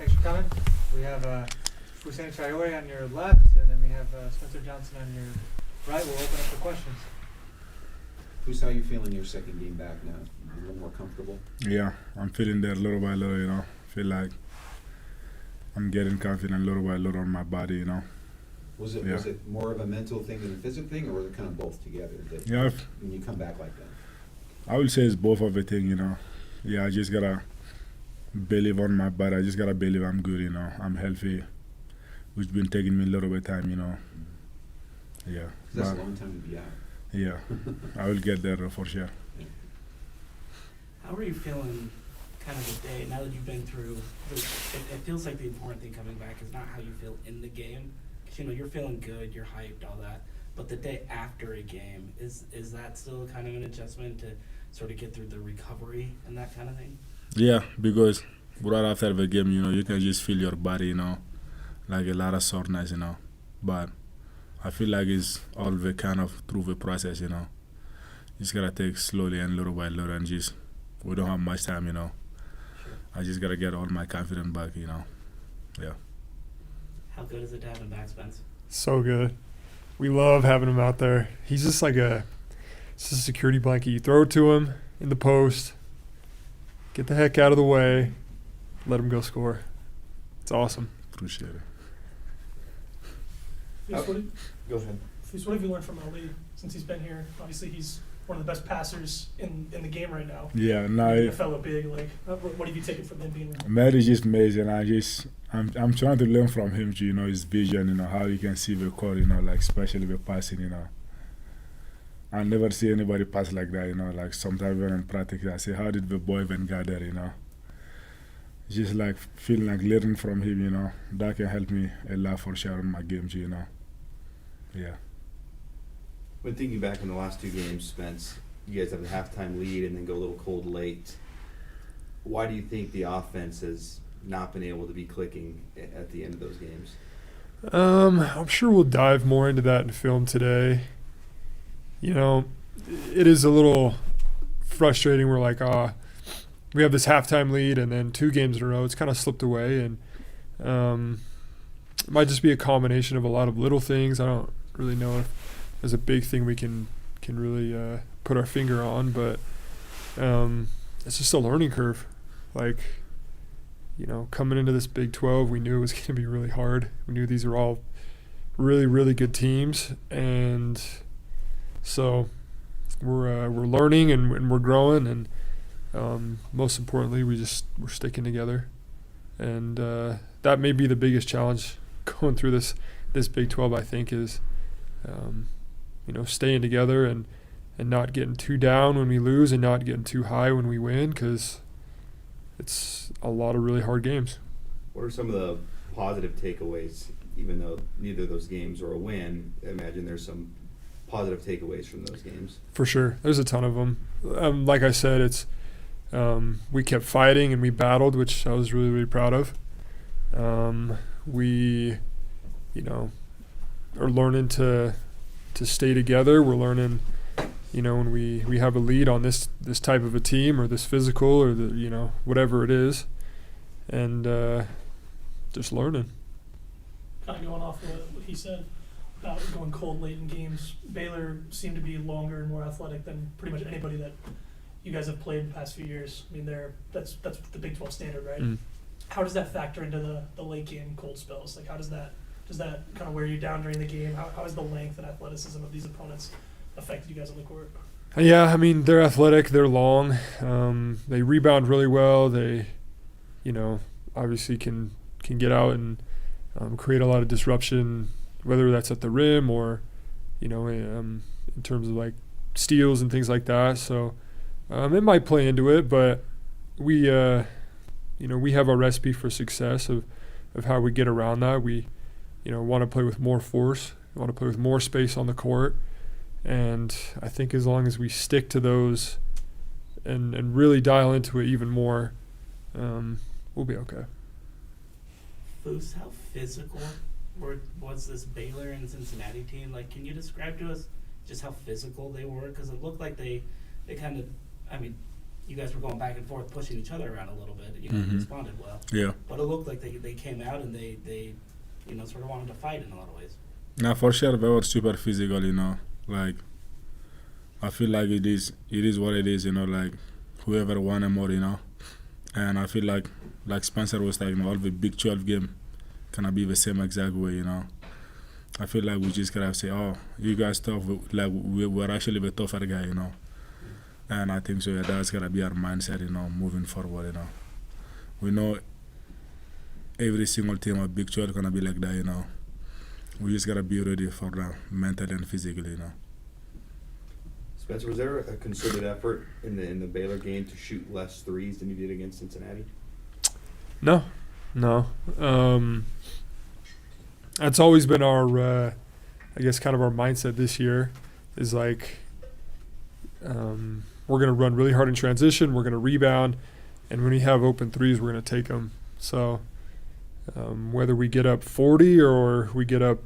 Thanks for coming. We have Hussein Traore on your left, and then we have Spencer Johnson on your right. We'll open up for questions. How are you feeling your second game back now? A little more comfortable? Yeah, I'm feeling there little by little, you know. Feel like I'm getting confident little by little on my body, you know. Was it more of a mental thing than a physical thing, or was it kind of both together? Yeah. When you come back like that? I would say it's both of a thing, you know. Yeah, I just gotta believe on my body. I just gotta believe I'm good, you know. I'm healthy, which been taking me a little bit of time, you know. Yeah. That's a long time to be out. Yeah, I will get there for sure. How are you feeling kind of the day, now that you've been through, it feels like the important thing coming back is not how you feel in the game, because you know, you're feeling good, you're hyped, all that, but the day after a game, is that still kind of an adjustment to sort of get through the recovery and that kind of thing? Yeah, because right after the game, you know, you can just feel your body, you know, like a lot of soreness, you know, but I feel like it's all the kind of through the process, you know. Just gotta take slowly and little by little, and just, we don't have much time, you know. Sure. I just gotta get all my confidence back, you know. Yeah. How good is it to have him back, Spence? So good. We love having him out there. He's just like it's a security blanket. You throw it to him in the post, get the heck out of the way, let him go score. It's awesome. Appreciate it. Go ahead. What have you learned from Ali since he's been here? Obviously, he's one of the best passers in the game right now. Yeah, no. A fellow big, like, what have you taken from him being? Matt is just amazing. I'm trying to learn from him, you know, his vision, you know, how he can see the court, you know, like especially the passing, you know. I never see anybody pass like that, you know. Like sometimes when in practice, I say, how did the boy even get there, you know? Just like feeling like learning from him, you know. That can help me a lot for sure in my games, you know. Yeah. When thinking back on the last two games, Spence, you guys have a halftime lead and then go a little cold late. Why do you think the offense has not been able to be clicking at the end of those games? I'm sure we'll dive more into that in film today. You know, it is a little frustrating. We're like, we have this halftime lead, and then 2 games in a row, it's kind of slipped away, and it might just be a combination of a lot of little things. I don't really know if there's a big thing we can really put our finger on, but it's just a learning curve. Like, you know, coming into this Big 12, we knew it was going to be really hard. We knew these are all really, really good teams, and so we're learning and we're growing, and most importantly, we're sticking together, and that may be the biggest challenge going through this Big 12. I think is you know, staying together and not getting too down when we lose and not getting too high when we win, because it's a lot of really hard games. What are some of the positive takeaways, even though neither of those games are a win? I imagine there's some positive takeaways from those games. For sure. There's a ton of them. Like I said, it's we kept fighting and we battled, which I was really, really proud of. We, you know, are learning to stay together. We're learning, you know, when we have a lead on this type of a team or this physical or the, you know, whatever it is, and just learning. Kind of going off what he said about going cold late in games, Baylor seemed to be longer and more athletic than pretty much anybody that you guys have played the past few years. I mean, that's the Big 12 standard, right? Mm. How does that factor into the late game cold spells? Like, how does that kind of wear you down during the game? How has the length and athleticism of these opponents affected you guys on the court? Yeah, I mean, they're athletic, they're long, they rebound really well. They, you know, obviously can get out and create a lot of disruption, whether that's at the rim or, you know, in terms of like steals and things like that. So it might play into it, but we, you know, we have a recipe for success of how we get around that. We, you know, want to play with more force, want to play with more space on the court, and I think as long as we stick to those and really dial into it even more, we'll be okay. Foose, how physical was this Baylor and Cincinnati team? Like, can you describe to us just how physical they were? Because it looked like they kind of, I mean, you guys were going back and forth, pushing each other around a little bit. You know, you Mhm. responded well. Yeah. But it looked like they came out and they sort of wanted to fight in a lot of ways. Now for sure they were super physical, Like I feel like it is what it is, like whoever won more, And I feel like Spencer was like, all the Big 12 game gonna be the same exact way, I feel like we just gotta say, oh, you guys tough, like we're actually the tougher guy, And I think so. Yeah, that's gotta be our mindset, moving forward, We know every single team of Big 12 gonna be like that, We just gotta be ready for that mentally and physically, Spencer, was there a concerted effort in the Baylor game to shoot less threes than you did against Cincinnati? No. That's always been our, I guess, kind of our mindset this year is like, we're going to run really hard in transition. We're going to rebound. And when we have open threes, we're going to take them. So whether we get up 40 or we get up,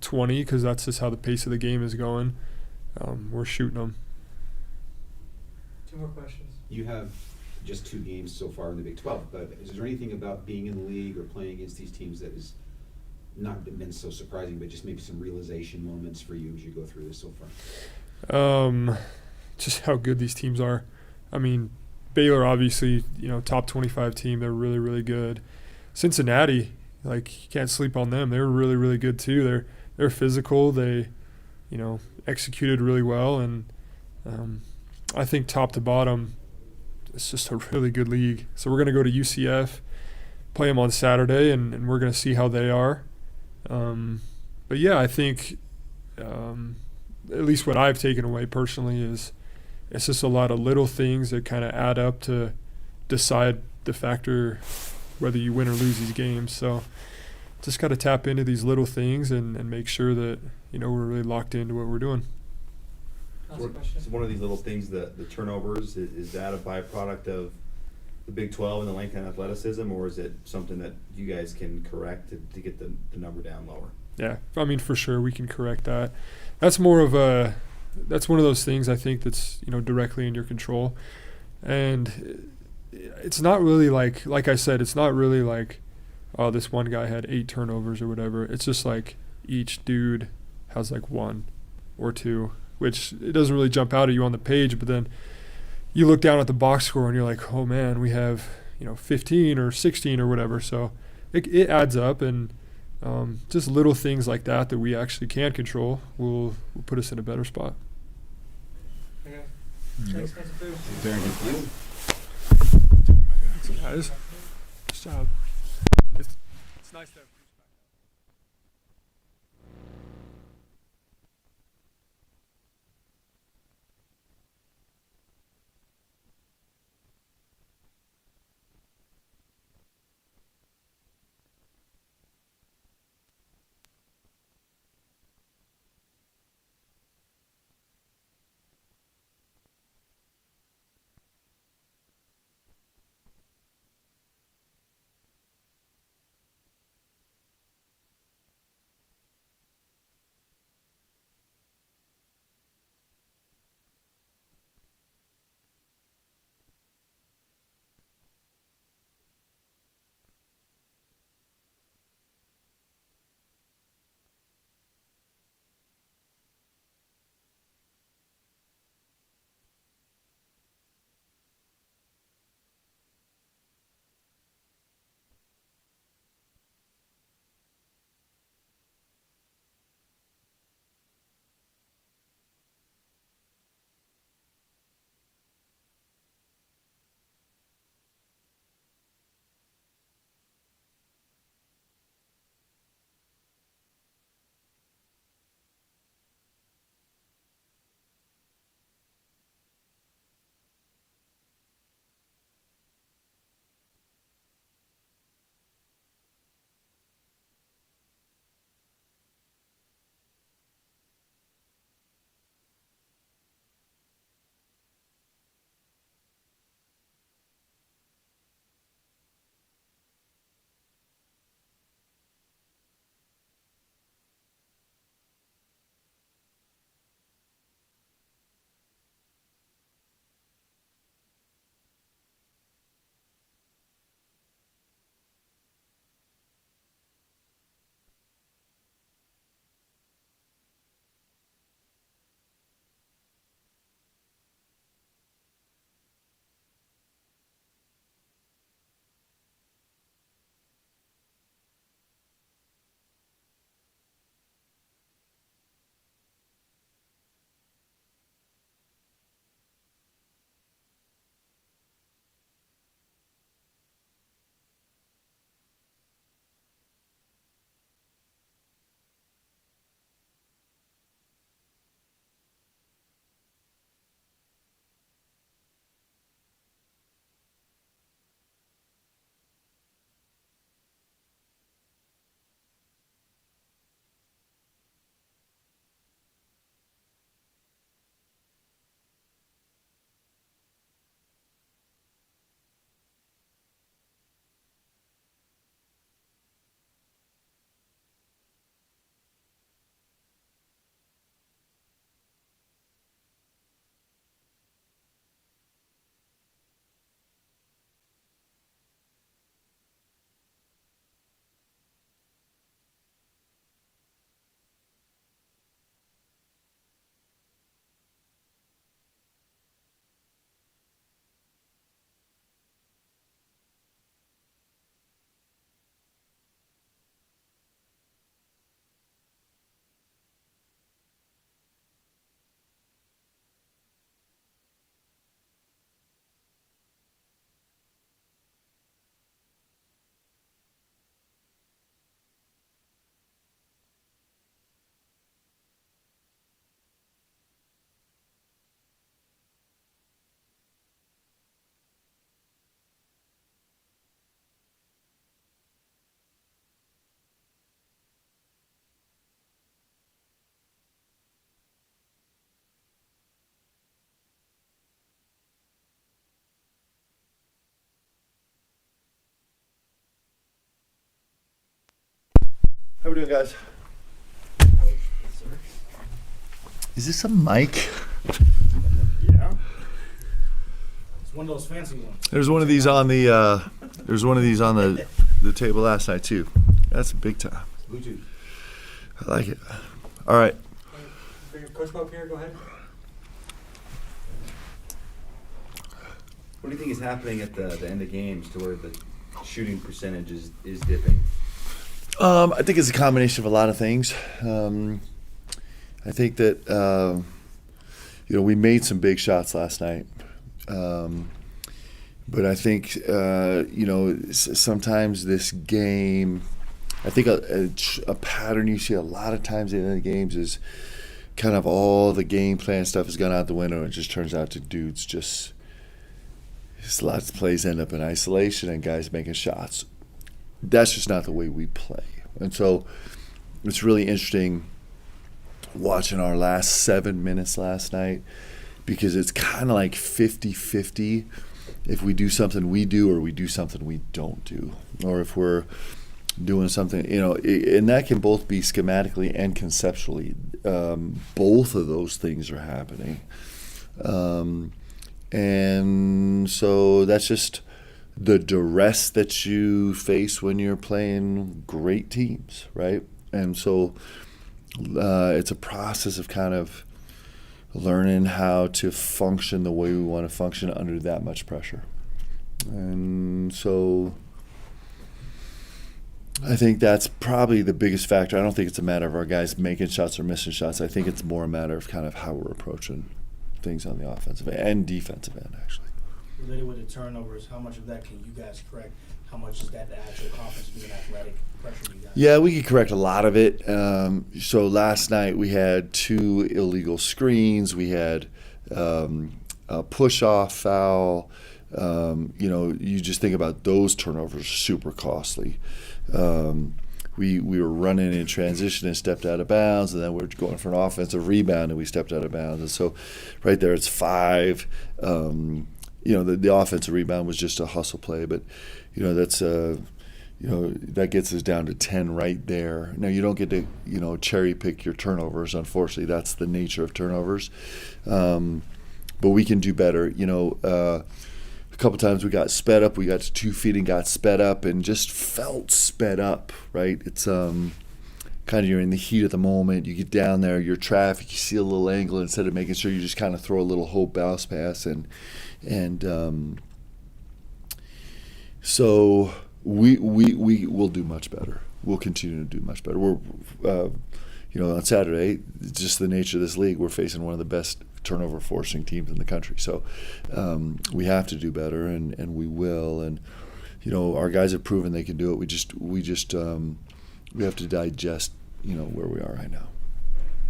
20, because that's just how the pace of the game is going, we're shooting them. 2 more questions. You have just 2 games so far in the Big 12, but is there anything about being in the league or playing against these teams that has not been so surprising, but just maybe some realization moments for you as you go through this so far? Just how good these teams are. I mean, Baylor obviously, top 25 team. They're really, really good. Cincinnati, like, you can't sleep on them. They're really, really good too. They're physical. They, executed really well, and I think top to bottom, it's just a really good league. So we're going to go to UCF, play them on Saturday, and we're going to see how they are. But yeah, I think at least what I've taken away personally is it's just a lot of little things that kind of add up to decide the factor whether you win or lose these games. So just got to tap into these little things and make sure that, we're really locked into what we're doing. Last question. So one of these little things, the turnovers, is that a byproduct of the Big 12 and the length and athleticism, or is it something that you guys can correct to get the number down lower? Yeah, I mean, for sure we can correct that. That's one of those things I think that's, directly in your control. And it's not really like I said, it's not really like, oh, this one guy had 8 turnovers or whatever. It's just like each dude has like 1 or 2, which it doesn't really jump out at you on the page, but then you look down at the box score and you're like, oh man, we have, 15 or 16 or whatever. So it adds up, and just little things like that we actually can control will put us in a better spot. Okay. Yep. Thanks, Spencer. Thank you. Thanks, guys. Good job. It's nice to have we doing, guys? Is this a mic? Yeah. It's one of those fancy ones. There's one of these on the the table last night too. That's big time. Bluetooth. I like it. All right. Bring your coach up here, go ahead. What do you think is happening at the end of games to where the shooting percentage is dipping? I think it's a combination of a lot of things. I think that we made some big shots last night, but I think sometimes this game, I think a pattern you see a lot of times in the games is kind of all the game plan stuff has gone out the window and it just turns out to dudes just lots of plays end up in isolation and guys making shots. That's just not the way we play. And so it's really interesting watching our last 7 minutes last night because it's kind of like 50-50 if we do something we do or we do something we don't do. Or if we're doing something, and that can both be schematically and conceptually. Both of those things are happening. And so that's just the duress that you face when you're playing great teams, right? And so it's a process of kind of learning how to function the way we want to function under that much pressure. And so I think that's probably the biggest factor. I don't think it's a matter of our guys making shots or missing shots. I think it's more a matter of kind of how we're approaching things on the offensive and defensive end, actually. Related with the turnovers, how much of that can you guys correct? How much is that the actual confidence being athletic pressure you guys? Yeah, we could correct a lot of it. So last night we had 2 illegal screens. We had a push-off foul. You just think about those turnovers, super costly. We were running in transition and stepped out of bounds, and then we were going for an offensive rebound and we stepped out of bounds. And so right there it's 5. The offensive rebound was just a hustle play, but that's that gets us down to 10 right there. Now you don't get to cherry pick your turnovers. Unfortunately, that's the nature of turnovers. But we can do better. A couple times we got sped up. We got to 2 feet and got sped up and just felt sped up, right? It's kind of you're in the heat of the moment. You get down there, you're traffic, you see a little angle. Instead of making sure you just kind of throw a little hope bounce pass. So we will do much better. We'll continue to do much better. We're, on Saturday, just the nature of this league, we're facing one of the best turnover forcing teams in the country. So we have to do better, and we will. And our guys have proven they can do it. We have to digest where we are right now.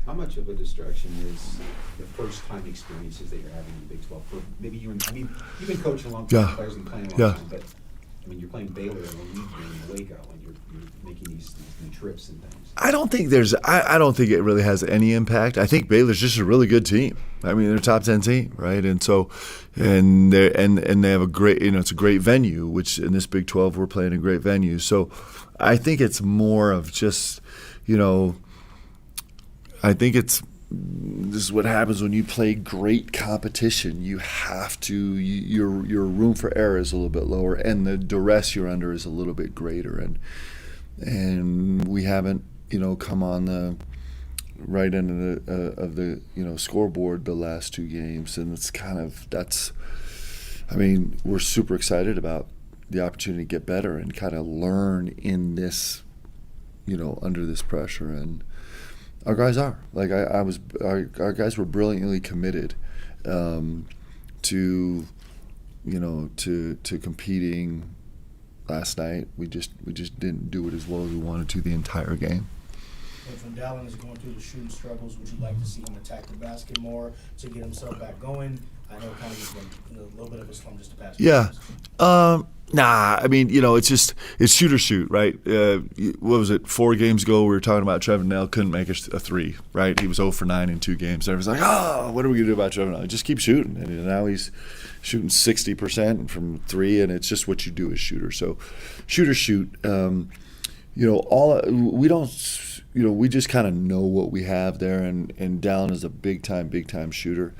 How much of a distraction is the first time experiences that you're having in the Big 12? For maybe you've been coaching a long time, players and playing a long time, but you're playing Baylor in the league in Waco, and you're making these new trips and things. I don't think it really has any impact. I think Baylor's just a really good team. They're a top 10 team, right? And so, and they have a great, it's a great venue. Which in this Big 12 we're playing a great venue. So, I think it's more of just, I think this is what happens when you play great competition. You have to, your room for error is a little bit lower, and the duress you're under is a little bit greater. And we haven't, come on the right end of the scoreboard the last 2 games, and it's kind of we're super excited about the opportunity to get better and kind of learn in this, under this pressure. And our guys are our guys were brilliantly committed to competing last night. We just didn't do it as well as we wanted to the entire game. If Dallin is going through the shooting struggles, would you like to see him attack the basket more to get himself back going? I know it kind of has been a little bit of a slump just the past few Yeah. games. It's shoot or shoot, right? What was it, 4 games ago we were talking about Trevor Nell couldn't make a 3, right? He was 0 for 9 in 2 games. Everyone's like, what are we going to do about Trevor Nell? Just keep shooting. And now he's shooting 60% from 3, and it's just what you do as shooter. So shoot or shoot. we don't, we just kind of know what we have there, and Dallin is a big time shooter.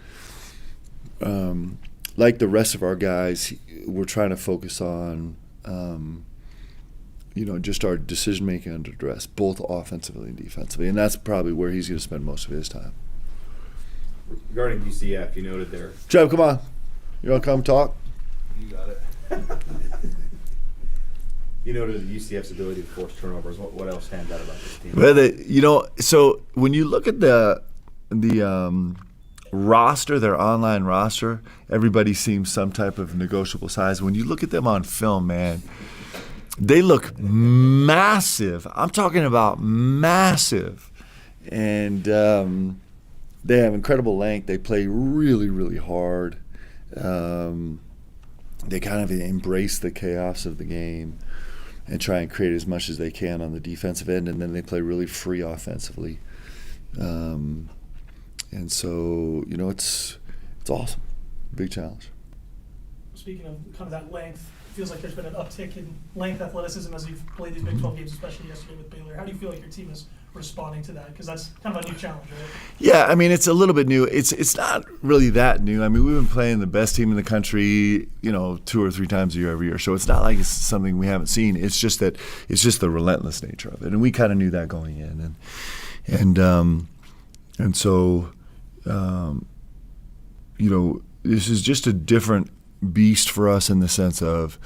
Like the rest of our guys, we're trying to focus on, just our decision making under duress, both offensively and defensively, and that's probably where he's going to spend most of his time. Regarding UCF, you noted there. Trev, come on, you want to come talk? You got it. You noted UCF's ability to force turnovers. What else stands out about this team? Well, so when you look at the roster, their online roster, everybody seems some type of negotiable size. When you look at them on film, man, they look massive. I'm talking about massive. And they have incredible length. They play really, really hard. They kind of embrace the chaos of the game and try and create as much as they can on the defensive end, and then they play really free offensively. And so, it's awesome. Big challenge. Speaking of kind of that length, it feels like there's been an uptick in length athleticism as you've played these Big 12 games, especially yesterday with Baylor. How do you feel like your team is responding to that? Because that's kind of a new challenge, right? Yeah, I mean, it's a little bit new. It's not really that new. I mean, we've been playing the best team in the country, 2 or 3 times a year every year. So it's not like it's something we haven't seen. It's just the relentless nature of it, and we kind of knew that going in, and so, this is just a different beast for us in the sense of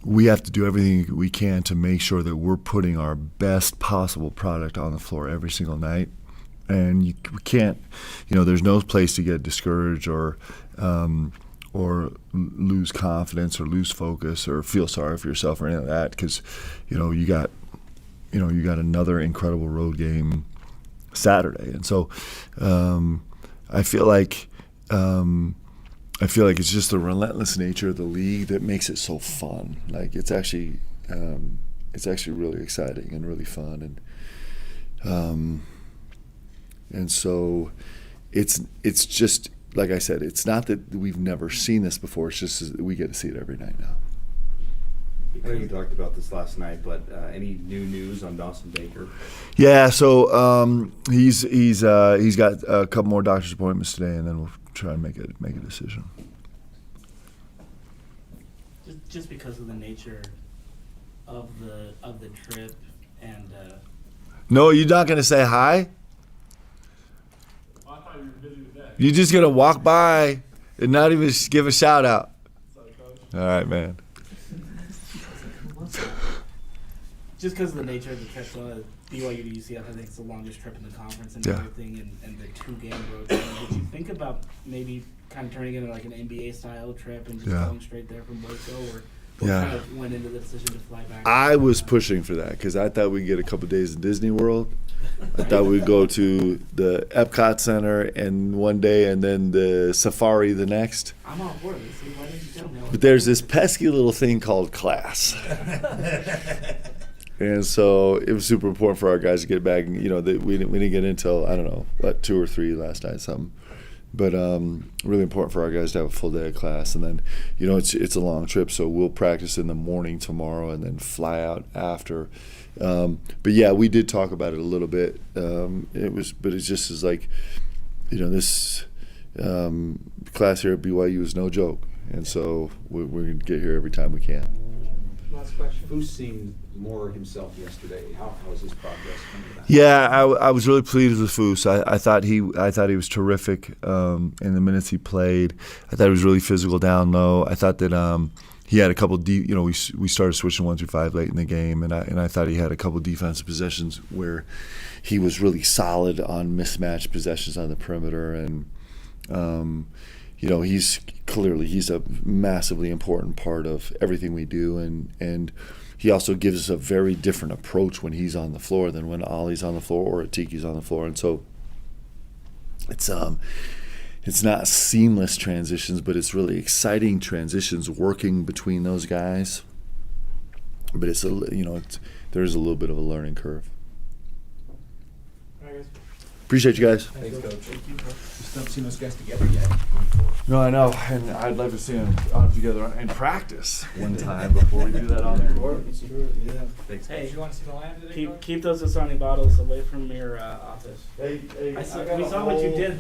we have to do everything we can to make sure that we're putting our best possible product on the floor every single night. And we can't, there's no place to get discouraged or lose confidence or lose focus or feel sorry for yourself or anything like that, because you got another incredible road game Saturday. And so I feel like it's just the relentless nature of the league that makes it so fun. Like it's actually really exciting and really fun, and so it's just like I said. It's not that we've never seen this before. It's just that we get to see it every night now. I know you talked about this last night, but any new news on Dawson Baker? Yeah, so he's got a couple more doctor's appointments today, and then we'll try and make a decision. Just because of the nature of the trip and. No, you're not gonna say hi. I thought you were busy today. You're just gonna walk by and not even give a shout out. All right, man. Just because of the nature of the trip, BYU to UCF, I think it's the longest trip in the conference and everything, and the 2-game road trip. Did you think about maybe kind of turning it into like an NBA-style trip and just going straight there from Waco, or what kind of went into the decision to fly back? I was pushing for that because I thought we'd get a couple days in Disney World. I thought we'd go to the Epcot Center and one day and then the Safari the next. I'm on board. See, why didn't you tell me? But there's this pesky little thing called class. And so it was super important for our guys to get back. We didn't get in until, 2 or 3 last night, something. But really important for our guys to have a full day of class. And then, it's a long trip, so we'll practice in the morning tomorrow and then fly out after. But yeah, we did talk about it a little bit. It's just as like, this class here at BYU is no joke. And so we're going to get here every time we can. Last question. Who seemed more himself yesterday? How was his progress coming back? Yeah, I was really pleased with Foose. I thought he was terrific in the minutes he played. I thought he was really physical down low. I thought that he had a couple deep. We started switching 1 through 5 late in the game, and I thought he had a couple defensive possessions where he was really solid on mismatched possessions on the perimeter, and he's a massively important part of everything we do, and he also gives us a very different approach when he's on the floor than when Ollie's on the floor or Atiki's on the floor. And so it's not seamless transitions, but it's really exciting transitions working between those guys. But there's a little bit of a learning curve. All right, guys. Appreciate you guys. Thanks, Coach. Thank you, Coach. Just don't see those guys together yet. No, I know, and I'd love to see them together in practice one time before we do that on the court. Yeah. Thanks. Hey, Did you want to see the lamb today, Coach? keep those Dasani bottles away from your office. Hey, We saw what you did.